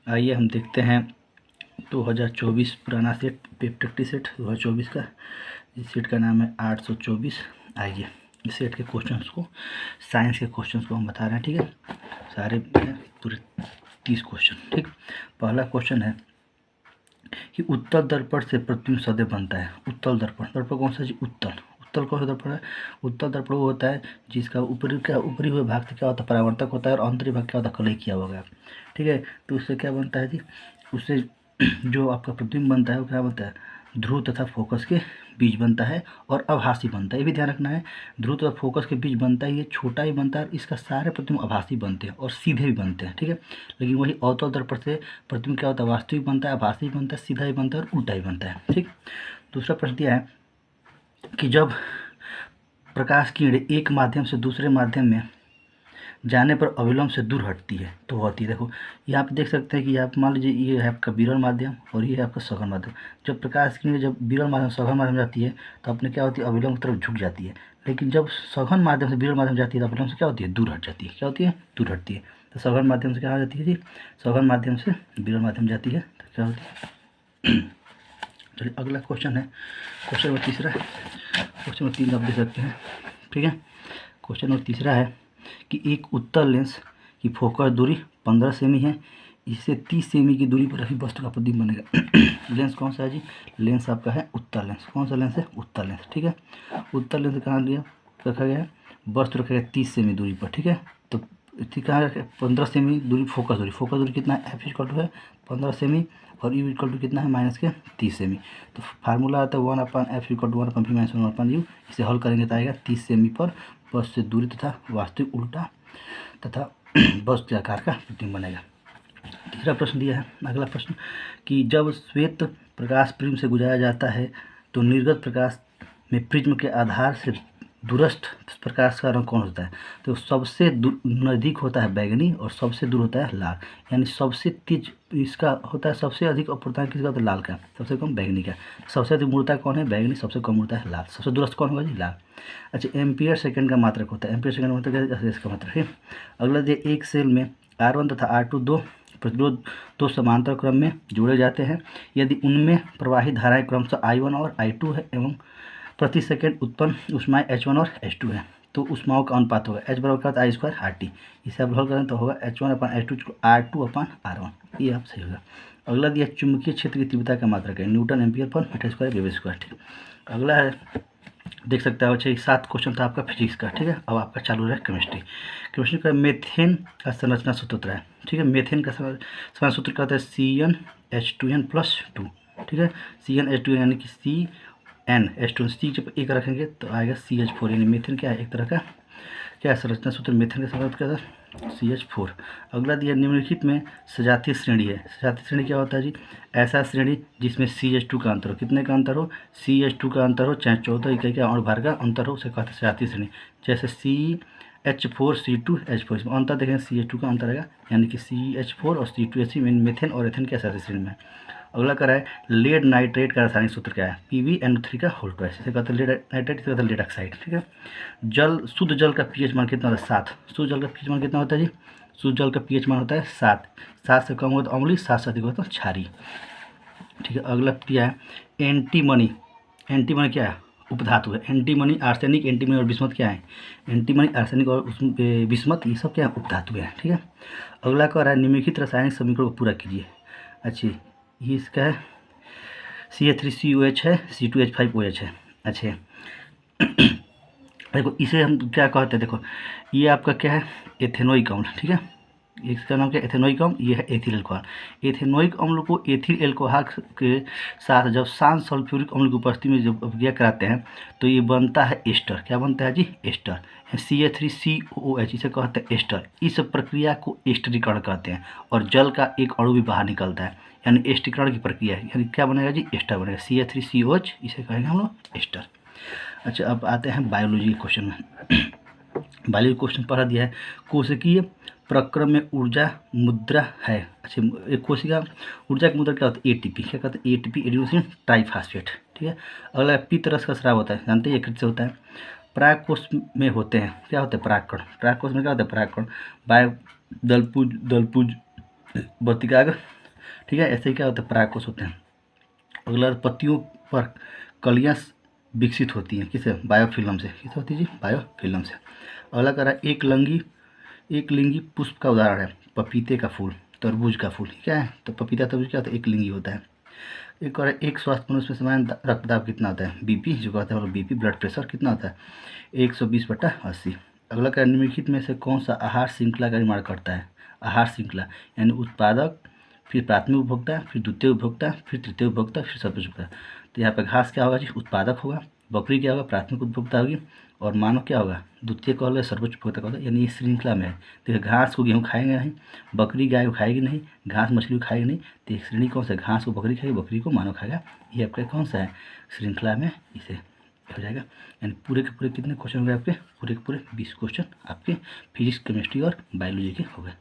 आइए हम देखते हैं 2024 पुराना सेट प्रैक्टिस सेट 2024 का। इस सेट का नाम है 824। आइए इस सेट के क्वेश्चंस को, साइंस के क्वेश्चंस को हम बता रहे हैं, ठीक है। सारे पूरे 30 क्वेश्चन, ठीक। पहला क्वेश्चन है कि उत्तल दर्पण से प्रतिबिंब सदैव बनता है। उत्तल दर्पण, दर्पण कौन सा जी? उत्तल। उत्तल कौन सा दर्पण है? उत्तल दर्पण वो होता है जिसका ऊपरी हुए भाग से क्या होता है? परावर्तक होता है, और आंतरिक भाग क्या होता है? कलई किया होगा, ठीक है। तो उससे क्या बनता है जी? उससे जो आपका प्रतिबिंब बनता है वो क्या बनता है? ध्रुव तथा फोकस के बीच बनता है और आभासी बनता है। ये भी ध्यान रखना है, ध्रुव तथा फोकस के बीच बनता है, ये छोटा ही बनता है। इसका सारे प्रतिबिंब आभासी बनते हैं और सीधे भी बनते हैं, ठीक है। लेकिन वही अवतल दर्पण से प्रतिबिंब क्या होता है? वास्तविक बनता है, आभासी बनता है, सीधा ही बनता है और उल्टा ही बनता है, ठीक। दूसरा प्रश्न दिया है कि जब प्रकाश की किरण एक माध्यम से दूसरे माध्यम में जाने पर अविलंब से दूर हटती है तो होती है। देखो यहाँ पे देख सकते हैं कि आप मान लीजिए ये है आपका विरल माध्यम और ये है आपका सघन माध्यम। जब प्रकाश की किरण जब विरल माध्यम सघन माध्यम जाती है तो अपने क्या होती है? अविलंब की तरफ झुक जाती है। लेकिन जब सघन माध्यम से विरल माध्यम जाती है तो अविलंब से क्या होती है? दूर हट जाती है। क्या होती है? दूर हटती है। तो सघन माध्यम से क्या हो जाती है जी? सघन माध्यम से विरल माध्यम जाती है तो क्या होती है? चलिए अगला क्वेश्चन है, क्वेश्चन नंबर तीसरा। क्वेश्चन नंबर 3 आप देख सकते हैं, ठीक है। क्वेश्चन नंबर तीसरा है कि एक उत्तल लेंस की फोकस दूरी 15 सेमी है, इससे 30 सेमी की दूरी पर रखी वस्तु का प्रतिबिंब बनेगा। लेंस कौन सा है जी? लेंस आपका है उत्तल लेंस। कौन सा लेंस है? उत्तल लेंस, ठीक है। उत्तल लेंस कहाँ लिया रखा गया है? वस्तु रखा गया 30 सेमी दूरी पर, ठीक है। तो ठीक कहाँ रखे? 15 सेमी दूरी फोकस दूरी। फोकस दूरी कितना है? एफ इक्वल टू है 15 सेमी और यू इक्वल टू कितना है? माइनस के 30 सेमी। तो फार्मूला आता है 1/f equal to 1/v minus 1/u। इसे हल करेंगे तो आएगा 30 सेमी पर वस्तु से दूरी तथा वास्तविक उल्टा तथा वस्तु के आकार का प्रतिबिंब बनेगा। तीसरा प्रश्न दिया है, अगला प्रश्न कि जब श्वेत प्रकाश प्रिज्म से गुजारा जाता है तो निर्गत प्रकाश में प्रिज्म के आधार से दूरस्थ प्रकाश का रंग कौन होता है? तो सबसे नज़दीक होता है बैगनी और सबसे दूर होता है लाल। यानी सबसे तेज इसका होता है, सबसे अधिक अपूर्णता किसका होता है? लाल का, सबसे कम बैगनी का। सबसे अधिक मूर्ता कौन है? बैगनी। सबसे कम मूर्ता है लाल। सबसे दूरस्थ कौन होगा जी? लाल। अच्छा, एम्पियर सेकंड का मात्रक होता है। एम्पियर सेकंड का मात्रक क्या है? इसका मात्रक है। अगला जो एक सेल में R1 तथा R2 दो प्रतिरोध दो समांतर क्रम में जोड़े जाते हैं। यदि उनमें प्रवाही धाराएं क्रमशः I1 और I2 है एवं प्रति सेकंड उत्पन्न ऊष्माएं H1 और H2 है तो ऊष्माओं का अनुपात होगा H बराबर का I² RT। इसे आप हल करें तो होगा H1/H2 R2/R1। ये आप सही होगा। अगला दिया चुंबकीय क्षेत्र की तीव्रता का मात्रक है Newton ampere per metre square weber square, ठीक। अगला है, देख सकते हैं अच्छा 7 क्वेश्चन था आपका फिजिक्स का, ठीक है। अब आपका चालू रहा केमिस्ट्री। केमिस्ट्री का मेथेन का संरचना सूत्र है, ठीक है। मेथेन का संरचना सूत्र क्या होता है? CnH2n+2, ठीक है। CnH2n यानी कि CnH2, सी जब एक रखेंगे तो आएगा CH4। यानी मेथेन क्या है? एक तरह का क्या संरचना सूत्र मेथेन का संरचना क्या था? CH4। अगला दिया निम्नलिखित में सजातीय श्रेणी है। सजातीय श्रेणी क्या होता है जी? ऐसा श्रेणी जिसमें CH2 का अंतर हो। कितने का अंतर हो? CH2 का अंतर हो, चाहे 14 इकाई का और भार का अंतर हो, उसे कहते हैं सजातीय श्रेणी। जैसे CH4C2H4, इसमें अंतर देखेंगे CH2 का अंतर आएगा, यानी कि CH4 और C2H मेथेन और एथेन क्या सजातीय श्रेणी में। अगला करा है लेड नाइट्रेट का रासायनिक सूत्र क्या है? PbNO3 का होल ट्वाइस। इसे कहते हैं लेड नाइट्रेट, इसे कहते हैं लेड ऑक्साइड, ठीक है। जल, शुद्ध जल का pH मान कितना होता है? 7। शुद्ध जल का pH मान कितना होता है जी? शुद्ध जल का pH मान होता है 7। 7 से कम हो तो अम्लीय, 7 से अधिक हो तो क्षारीय, ठीक है। अगला क्या है? एंटीमनी। एंटीमनी क्या है? उपधातु है। एंटीमनी, आर्सेनिक, एंटीमनी और बिस्मथ क्या है? एंटीमनी, आर्सेनिक और बिस्मथ ये सब क्या है? उपधातु है, ठीक है। अगला कह रहा है निम्नलिखित रासायनिक समीकरण को पूरा कीजिए। अच्छी, ये इसका है CH3COH है, C2H5OH है। अच्छा देखो इसे हम क्या कहते हैं? देखो ये आपका क्या है? एथेनोइक अम्ल, ठीक है। इसका नाम क्या है? एथेनोइक अम्ल। ये है एथिल अल्कोहल। एथेनोइक अम्ल को एथिल अल्कोहल के साथ जब शांत सल्फ्यूरिक अम्ल की उपस्थिति में जब अभिक्रिया कराते हैं तो ये बनता है एस्टर। क्या बनता है जी? एस्टर। CH3COOH इसे कहते हैं एस्टर। इस प्रक्रिया को एस्टरीकरण कहते हैं और जल का एक अणु भी बाहर निकलता है, यानी एस्टरीकरण की प्रक्रिया है। यानी क्या बनेगा जी? एस्टर बनेगा। CH3COH इसे कहेंगे हम लोग एस्टर। अच्छा, अब आते हैं बायोलॉजी के क्वेश्चन में। बायोलॉजी क्वेश्चन पढ़ा दिया है कोशिकीय प्रक्रम में ऊर्जा मुद्रा है। अच्छा, एक कोशिका ऊर्जा की मुद्रा क्या होती है? ATP। क्या कहते हैं? ATP, एडिनोसिन ट्राइफॉस्फेट, ठीक है। अगला पित्त-रस का स्राव होता है, जानते हैं ये किससे होता है? परागकोश में होते हैं। क्या होते हैं? परागकण। परागकोश में क्या होता है? परागकण। बायो दलपुज वर्तिकाग्र ठीक है। ऐसे ही क्या होता है, परागकोश होते हैं। अगला, पत्तियों पर कलियाँ विकसित होती हैं किससे, बायोफिल्म से। किससे होती है जी, बायोफिल्म से। अगला कह रहा है एक लिंगी पुष्प का उदाहरण है पपीते का फूल, तरबूज का फूल, क्या है, तो पपीता तरबूज क्या होता है, एक लिंगी होता है। एक और है, एक स्वस्थ मनुष्य में सामान्य रक्तदाब कितना होता है, बीपी जो कहते हैं, बीपी ब्लड प्रेशर कितना होता है, 120/80। अगला क्या, निम्नलिखित में से कौन सा आहार श्रृंखला का निर्माण करता है, आहार श्रृंखला यानी उत्पादक, फिर प्राथमिक उपभोक्ता, फिर द्वितीय उपभोक्ता, फिर तृतीय उपभोक्ता, फिर चतुर्थ उपभोक्ता। तो यहाँ पर घास क्या होगा जी, उत्पादक होगा, बकरी क्या होगा, प्राथमिक उपभोक्ता होगी, और मानव क्या होगा, द्वितीय का होगा, सर्वोच्च उपभोक्ता का होगा। यानी ये श्रृंखला में है। देखिए, घास को गेहूँ खाएंगे नहीं, बकरी गाय को खाएगी नहीं, घास मछली को खाएगी नहीं, तो एक श्रेणी कौन सा, घास को बकरी खाएगी, बकरी को मानव खाएगा। ये आपका कौन सा है, श्रृंखला में इसे हो जाएगा। यानी पूरे के पूरे कितने क्वेश्चन हो गए आपके, पूरे के पूरे 20 क्वेश्चन आपके फिजिक्स, केमिस्ट्री और बायोलॉजी के हो गए।